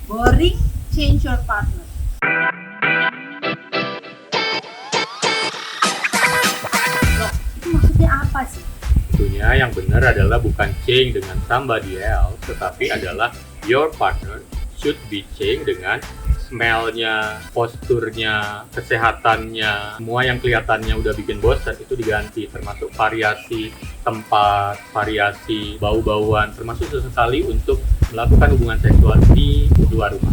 Boring, change your partner. Loh, itu maksudnya apa sih? Tentunya yang benar adalah bukan change dengan somebody else, tetapi adalah your partner should be change dengan smell-nya, posturnya, kesehatannya, semua yang kelihatannya udah bikin bosan itu diganti, termasuk variasi tempat, variasi bau-bauan, termasuk sesekali untuk melakukan hubungan seksual di luar rumah.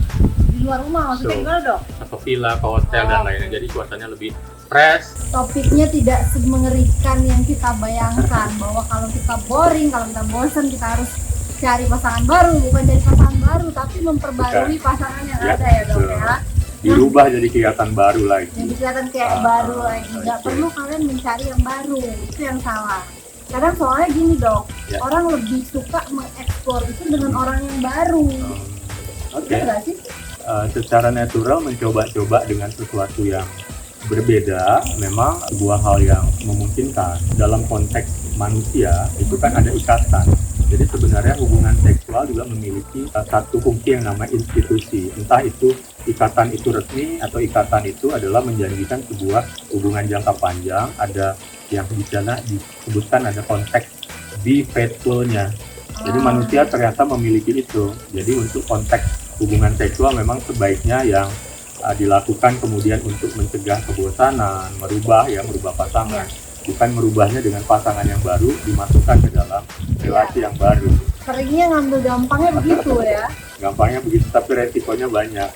Di luar rumah maksudnya So, gimana dok? Atau villa, ke hotel dan lainnya. Jadi suasananya lebih fresh. Topiknya tidak semengerikan yang kita bayangkan bahwa kalau kita boring, kalau kita bosan kita harus cari pasangan baru, bukan cari pasangan baru tapi memperbarui pasangan yang Ya, ada ya dok betul. ya. Dirubah jadi kelihatan baru lagi. Jadi kelihatan kayak baru lagi, nggak oke. perlu kalian mencari yang baru, itu yang salah. Kadang soalnya gini dok, Ya. orang lebih suka mengeksplor itu dengan orang yang baru. Oke. Iya nggak sih? Secara natural mencoba-coba dengan sesuatu yang berbeda memang sebuah hal yang memungkinkan. Dalam konteks manusia itu kan ada ikatan. Jadi sebenarnya hubungan seksual juga memiliki satu fungsi yang namanya institusi. Entah itu ikatan itu resmi atau ikatan itu adalah menjanjikan sebuah hubungan jangka panjang. Ada yang di sana disebutkan ada konteks be faithful-nya. Jadi manusia ternyata memiliki itu. Jadi untuk konteks hubungan seksual memang sebaiknya yang dilakukan kemudian untuk mencegah kebosanan, merubah pasangan, bukan merubahnya dengan pasangan yang baru dimasukkan ke dalam relasi yang baru. Seringnya ngambil gampangnya begitu ya. Gampangnya begitu, tapi resikonya banyak,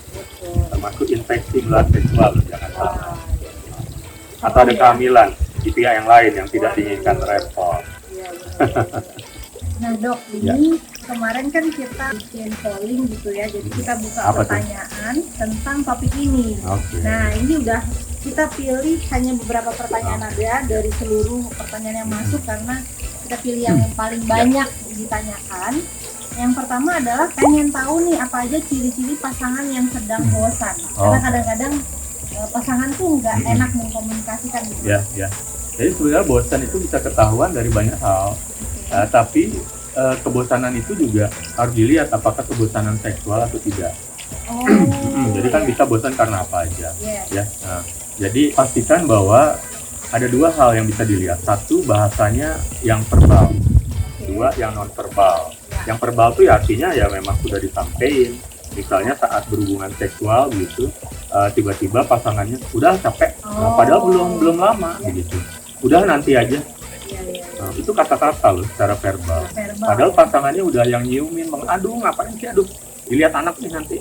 termasuk infeksi menular seksual, jangan salah. Atau ada kehamilan di pihak yang lain yang tidak diinginkan, repot. Nah dok, ini kemarin kan kita bikin polling gitu ya, jadi kita buka Apa tuh? pertanyaan tentang topik ini. Oke. Nah ini udah kita pilih hanya beberapa pertanyaan aja dari seluruh pertanyaan yang masuk karena kita pilih yang paling banyak ditanyakan. Yang pertama adalah pengen tahu nih apa aja ciri-ciri pasangan yang sedang bosan. Karena kadang-kadang pasangan tuh nggak enak mengkomunikasikan gitu. Ya. Jadi sebenarnya bosan itu bisa ketahuan dari banyak hal. Tapi kebosanan itu juga harus dilihat apakah kebosanan seksual atau tidak. Jadi kan bisa bosan karena apa aja. Ya. Jadi pastikan bahwa ada dua hal yang bisa dilihat. Satu, bahasanya yang verbal. Dua, yang non verbal. Yang verbal itu ya artinya ya memang sudah disampaikan. Misalnya saat berhubungan seksual gitu, tiba-tiba pasangannya udah capek, padahal belum lama begitu. Udah nanti aja. Itu kata-kata loh secara verbal. Padahal pasangannya udah yang nyiumin, aduh ngapain sih, aduh dilihat anak nih nanti.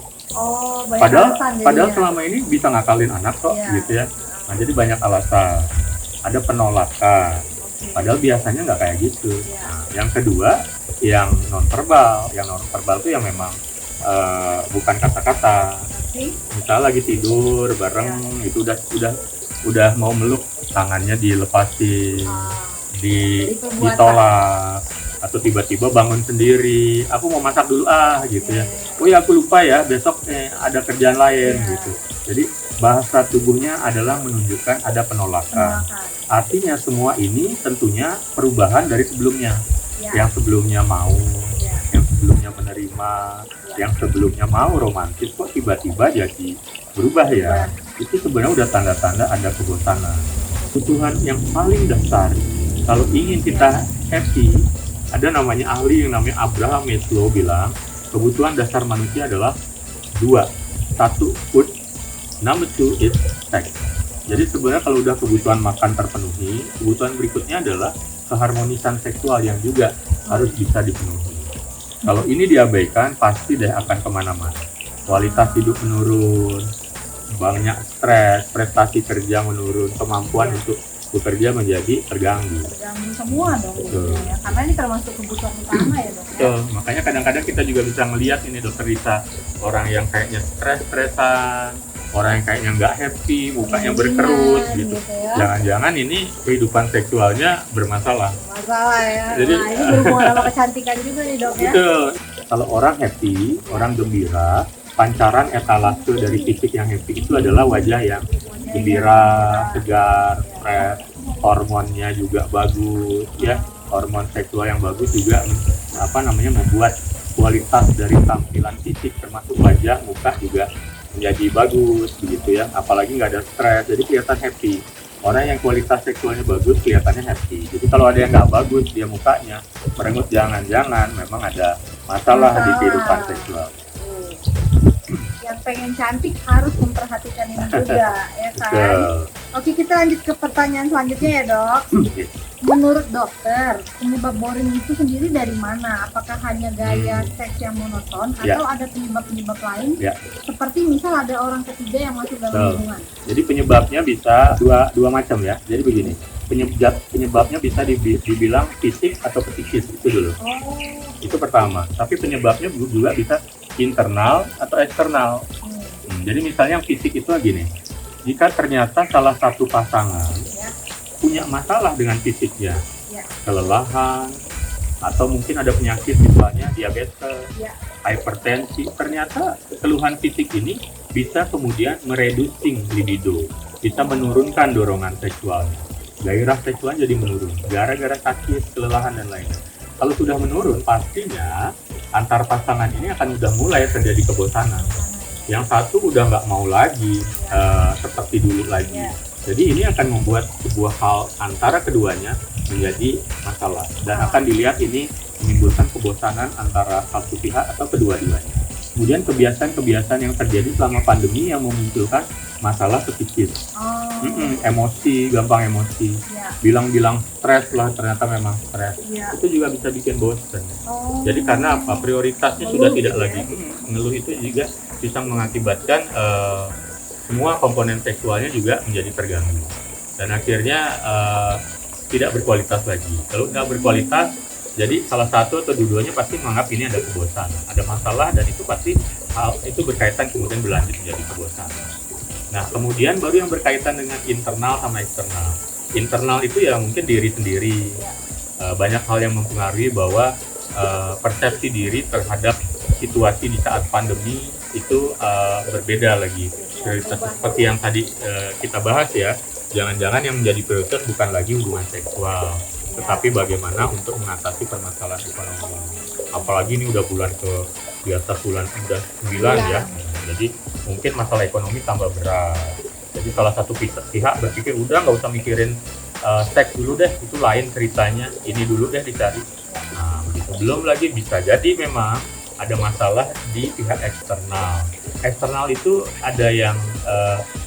Padahal selama ini bisa ngakalin anak kok gitu ya. Nah jadi banyak alasan. Ada penolakan. Padahal biasanya nggak kayak gitu. Nah, yang kedua yang non verbal. Yang non verbal itu yang memang bukan kata-kata. Misalnya lagi tidur bareng itu udah mau meluk, tangannya dilepasin. Ditolak atau tiba-tiba bangun sendiri, aku mau masak dulu gitu ya, oh ya aku lupa ya besok ada kerjaan lain gitu. Jadi bahasa tubuhnya adalah menunjukkan ada penolakan. Artinya semua ini tentunya perubahan dari sebelumnya. Yang sebelumnya mau, yang sebelumnya menerima, yang sebelumnya mau romantis kok tiba-tiba jadi berubah ya. Itu sebenarnya udah tanda-tanda ada kebosanan. Kebutuhan yang paling dasar kalau ingin kita happy, ada namanya ahli yang namanya Abraham Maslow bilang kebutuhan dasar manusia adalah dua. Satu, food. Number two is sex. Jadi sebenarnya kalau udah kebutuhan makan terpenuhi, kebutuhan berikutnya adalah keharmonisan seksual yang juga harus bisa dipenuhi. Kalau ini diabaikan, pasti deh akan kemana-mana. Kualitas hidup menurun, banyak stres, prestasi kerja menurun, kemampuan untuk bekerja menjadi terganggu semua dong ya. Karena ini termasuk kebutuhan utama ya dok ya. Makanya kadang-kadang kita juga bisa melihat ini dokter Risa, orang yang kayaknya stresan, orang yang kayaknya nggak happy, mukanya berkerut gitu. Jangan-jangan ini kehidupan seksualnya bermasalah ya. Jadi ini berhubungan sama kecantikan juga nih dok ya. Betul. Kalau orang happy, orang gembira, pancaran etalase dari fisik yang happy itu adalah wajah yang gembira, segar, fresh, hormonnya juga bagus ya. Hormon seksual yang bagus juga membuat kualitas dari tampilan fisik termasuk wajah, muka juga menjadi bagus begitu ya. Apalagi nggak ada stres, jadi kelihatan happy. Orang yang kualitas seksualnya bagus kelihatannya happy. Jadi kalau ada yang nggak bagus dia mukanya merengut, jangan-jangan memang ada masalah di kehidupan seksual. Yang pengen cantik harus memperhatikan ini juga, ya kan? Betul. Oke, kita lanjut ke pertanyaan selanjutnya ya, Dok. Menurut dokter, penyebab boring itu sendiri dari mana? Apakah hanya gaya seks yang monoton atau ada penyebab-penyebab lain? Seperti misal ada orang ketiga yang masuk dalam hubungan. Jadi penyebabnya bisa dua macam ya. Jadi begini, penyebabnya bisa dibilang fisik atau psikis, itu dulu. Itu pertama. Tapi penyebabnya juga bisa internal atau eksternal. Jadi misalnya yang fisik itu gini, jika ternyata salah satu pasangan punya masalah dengan fisiknya, kelelahan, atau mungkin ada penyakit misalnya diabetes, hipertensi, ternyata keluhan fisik ini bisa kemudian mereducing libido, bisa menurunkan dorongan seksualnya, gairah seksual jadi menurun gara-gara sakit, kelelahan dan lainnya. Kalau sudah menurun, pastinya antar pasangan ini akan udah mulai terjadi kebosanan. Yang satu udah nggak mau lagi seperti dulu lagi. Jadi ini akan membuat sebuah hal antara keduanya menjadi masalah dan akan dilihat ini menimbulkan kebosanan antara satu pihak atau kedua-duanya. Kemudian kebiasaan-kebiasaan yang terjadi selama pandemi yang memunculkan masalah psikis, emosi, gampang emosi, bilang-bilang stres lah ternyata memang stres, itu juga bisa bikin bosan. Jadi karena apa? Prioritasnya sudah tidak lagi. Mengeluh itu juga bisa mengakibatkan semua komponen seksualnya juga menjadi terganggu dan akhirnya tidak berkualitas lagi. Kalau nggak berkualitas, jadi salah satu atau dua-duanya pasti menganggap ini ada kebosanan, ada masalah, dan itu pasti hal itu berkaitan kemudian berlanjut menjadi kebosanan. Nah, kemudian baru yang berkaitan dengan internal sama eksternal. Internal itu ya mungkin diri sendiri. Banyak hal yang mempengaruhi bahwa persepsi diri terhadap situasi di saat pandemi itu berbeda lagi. Prioritas seperti yang tadi kita bahas ya, jangan-jangan yang menjadi prioritas bukan lagi hubungan seksual, tetapi bagaimana untuk mengatasi permasalahan ekonomi. Apalagi ini udah bulan di atas bulan udah 9 ya. Jadi mungkin masalah ekonomi tambah berat. Jadi salah satu pihak berpikir udah nggak usah mikirin seks dulu deh, itu lain ceritanya, ini dulu deh dicari. Nah begitu. Belum lagi bisa jadi memang ada masalah di pihak eksternal. Eksternal itu ada yang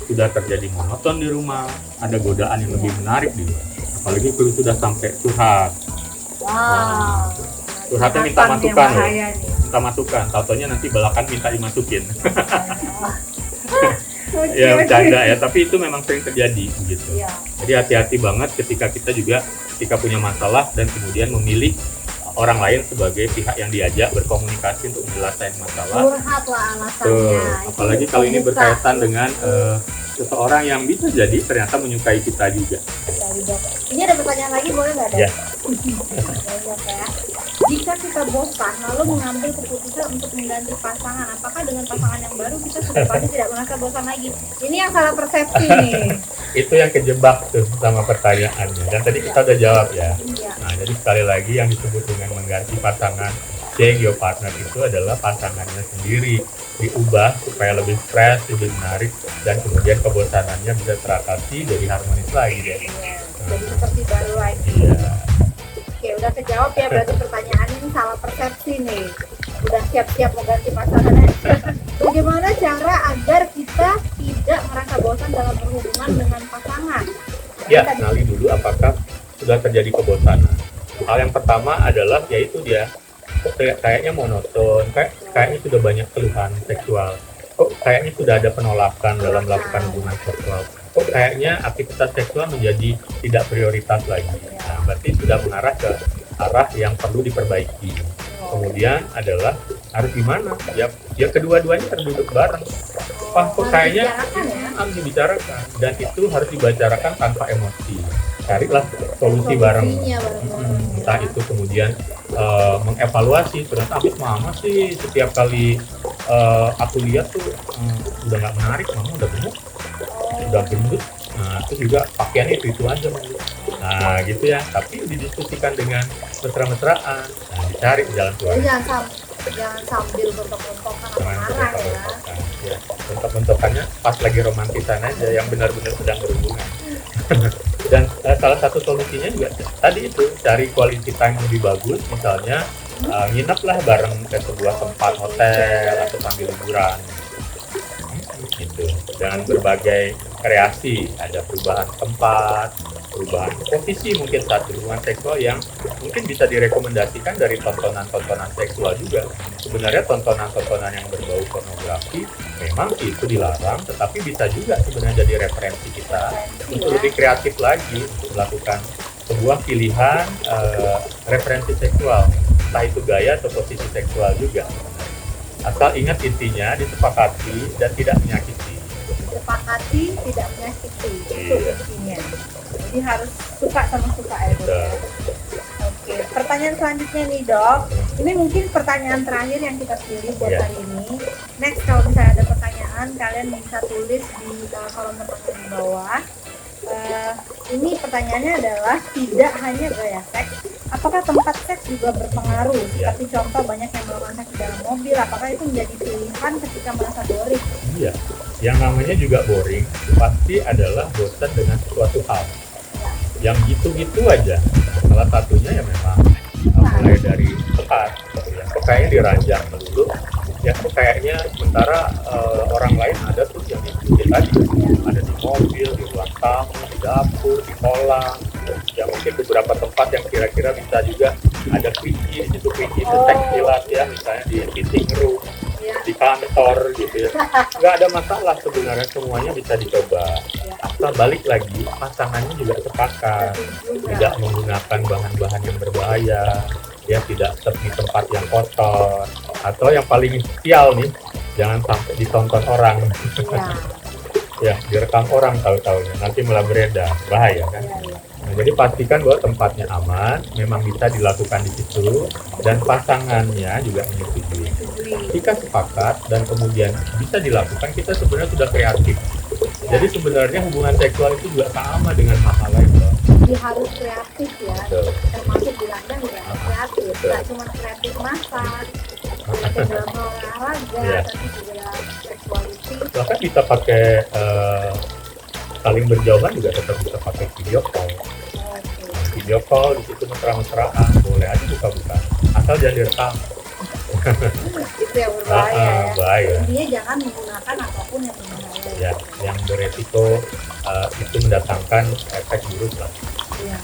sudah terjadi monoton di rumah, ada godaan yang lebih menarik di luar. Apalagi kalau sudah sampai curhat. Curhatnya minta masukan loh. Minta masukan, taunya nanti balakan minta dimasukin. Ya bercanda ya, tapi itu memang sering terjadi begitu. Jadi hati-hati banget ketika kita juga punya masalah dan kemudian memilih orang lain sebagai pihak yang diajak berkomunikasi untuk menyelesaikan masalah. Curhat lah alasannya. Apalagi kalau ini berkaitan dengan seseorang yang bisa jadi ternyata menyukai kita juga. Ini ada pertanyaan lagi, boleh nggak? Ya. Jika kita bosan lalu mengambil keputusan untuk mengganti pasangan, apakah dengan pasangan yang baru kita sudah pasti tidak merasa bosan lagi? Ini yang salah persepsi nih. Itu yang kejebak tuh sama pertanyaannya. Dan tadi kita udah jawab ya. Nah, jadi sekali lagi yang disebut dengan mengganti pasangan, change your partner, itu adalah pasangannya sendiri diubah supaya lebih fresh, lebih menarik, dan kemudian kebosanannya bisa teratasi, jadi harmonis lagi deh. Jadi seperti baru lagi. Oke, udah kejawab ya, berarti pertanyaannya ini salah persepsi nih. Udah siap-siap mau ganti pasangannya. Bagaimana cara agar kita tidak merasa bosan dalam berhubungan dengan pasangan? Ya, kenali dulu apakah sudah terjadi kebosanan. Hal yang pertama adalah yaitu dia kayaknya monoton, kayaknya sudah banyak keluhan seksual, kok kayaknya sudah ada penolakan dalam melakukan hubungan seksual, kok kayaknya aktivitas seksual menjadi tidak prioritas lagi. Nah, berarti sudah mengarah ke arah yang perlu diperbaiki. Kemudian adalah harus gimana? Ya kedua-duanya terduduk bareng. Kok kayaknya harus dibicarakan, dan itu harus dibicarakan tanpa emosi. Carilah solusi bareng. Entah itu kemudian mengevaluasi, ternyata habis mama sih setiap kali aku lihat tuh udah nggak menarik, mama udah gemuk, udah gendut. Nah itu juga pakaiannya itu aja. Nah gitu ya, tapi didiskusikan dengan mesra-mesraan, nah, dicari jalan keluar. Jangan sambil bentok-bentokan atau Jangan marah ya. bentok-bentokan, ya. Bentok-bentokannya pas lagi romantisan aja, yang benar-benar sedang berhubungan. Dan salah satu solusinya juga tadi itu, cari quality time yang lebih bagus, misalnya ngineplah bareng ke sebuah tempat hotel atau sambil liburan gitu, dengan berbagai kreasi, ada perubahan tempat, perubahan posisi mungkin saat hubungan seksual yang mungkin bisa direkomendasikan dari tontonan-tontonan seksual juga. Sebenarnya tontonan-tontonan yang berbau pornografi memang itu dilarang, tetapi bisa juga sebenarnya jadi referensi kita untuk lebih kreatif lagi untuk melakukan sebuah pilihan referensi seksual, entah itu gaya atau posisi seksual juga. Asal ingat intinya disepakati dan tidak menyakiti. Disepakati tidak menyakiti, itu intinya. Jadi harus suka sama suka ya Dok ya. Oke, pertanyaan selanjutnya nih Dok. Ini mungkin pertanyaan terakhir yang kita pilih buat hari ini. Next, kalau misalnya ada pertanyaan, kalian bisa tulis di kolom pertanyaan di bawah. Ini pertanyaannya adalah tidak hanya gaya seks, apakah tempat seks juga berpengaruh? Seperti contoh banyak yang melakukan seks di dalam mobil, apakah itu menjadi pilihan ketika merasa boring? Iya, yang namanya juga boring pasti adalah bosan dengan sesuatu hal yang gitu-gitu aja. Salah satunya ya memang mulai dari tempat, ya, kok kayaknya diranjang dulu, ya kok kayaknya sementara orang lain ada tuh yang ikutin tadi, ada di mobil, di ruang tamu, di dapur, di kolam, ya mungkin beberapa tempat yang kira-kira bisa juga ada quickie, di situ quickie itu seks kilat ya, misalnya di fitting room, di kantor gitu ya, nggak ada masalah sebenarnya, semuanya bisa dicoba. Asal balik lagi pasangannya juga sepakat, tidak menggunakan bahan-bahan yang berbahaya, ya tidak di tempat yang kotor, atau yang paling sial nih, jangan sampai ditonton orang. Ya, direkam orang tahu-tahunya, nanti malah beredar, bahaya kan. Nah, jadi pastikan bahwa tempatnya aman, memang bisa dilakukan di situ, dan pasangannya juga menyetujui. Jika sepakat dan kemudian bisa dilakukan, kita sebenarnya sudah kreatif. Jadi sebenarnya hubungan seksual itu juga sama dengan hal-hal lain loh. Jadi harus kreatif ya, termasuk di London juga harus kreatif, tidak cuma kreatif masak, kreatif dalam olahraga, tapi juga seksuality. Bahkan bisa pakai saling berjauhan juga tetap bisa pakai video call. Video call di situ mesra-mesraan, boleh aja buka-buka, asal jangan direkam. Itu yang berbahaya ya. Bahaya. Intinya jangan menggunakan apapun yang berbahaya. Ya, yang beresiko itu mendatangkan efek buruk lah. Iya,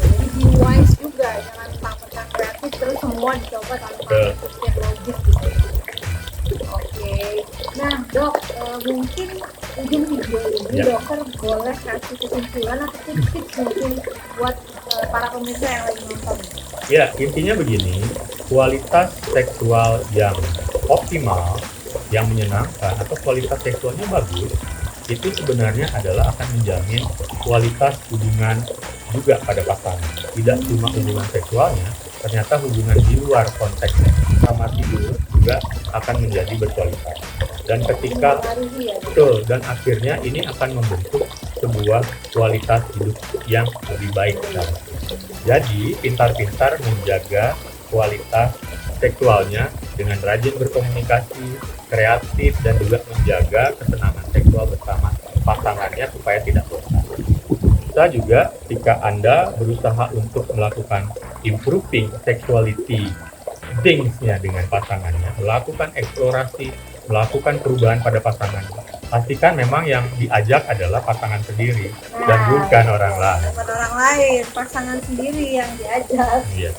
jadi be wise juga, jangan mentang-mentang kreatif terus semua dicoba tanpa berpikir logis gitu. Oke, nah Dok, mungkin ujung video ini dokter boleh kasih kesimpulan atau tips mungkin buat para pemirsa yang lagi nonton. Ya, intinya begini, kualitas seksual yang optimal, yang menyenangkan, atau kualitas seksualnya bagus, itu sebenarnya adalah akan menjamin kualitas hubungan juga pada pasangan. Tidak cuma hubungan seksualnya, ternyata hubungan di luar konteks sama tidur juga akan menjadi berkualitas. Dan ketika betul, dan akhirnya ini akan membentuk sebuah kualitas hidup yang lebih baik. Jadi pintar-pintar menjaga kualitas seksualnya dengan rajin berkomunikasi, kreatif, dan juga menjaga kesenangan seksual bersama pasangannya supaya tidak bosan. Bisa juga jika Anda berusaha untuk melakukan improving sexuality things-nya dengan pasangannya, melakukan eksplorasi, melakukan perubahan pada pasangan. Pastikan memang yang diajak adalah pasangan sendiri dan bukan orang lain. Bukan orang lain, pasangan sendiri yang diajak. Yes.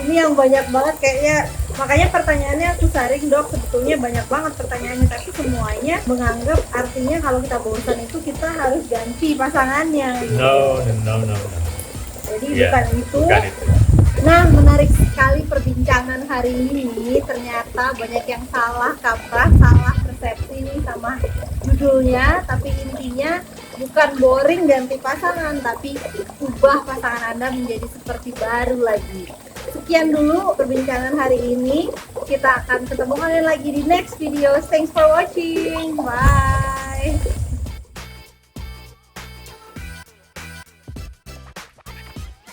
Ini yang banyak banget kayaknya, makanya pertanyaannya aku saring Dok, sebetulnya banyak banget pertanyaannya, tapi semuanya menganggap artinya kalau kita bosan itu kita harus ganti pasangannya. Gitu. No. Jadi bukan itu. Bukan itu. Nah, menarik sekali perbincangan hari ini. Ternyata banyak yang salah kaprah, salah persepsi nih sama judulnya. Tapi intinya bukan boring ganti pasangan, tapi ubah pasangan Anda menjadi seperti baru lagi. Sekian dulu perbincangan hari ini. Kita akan ketemu kalian lagi di next video. Thanks for watching. Bye.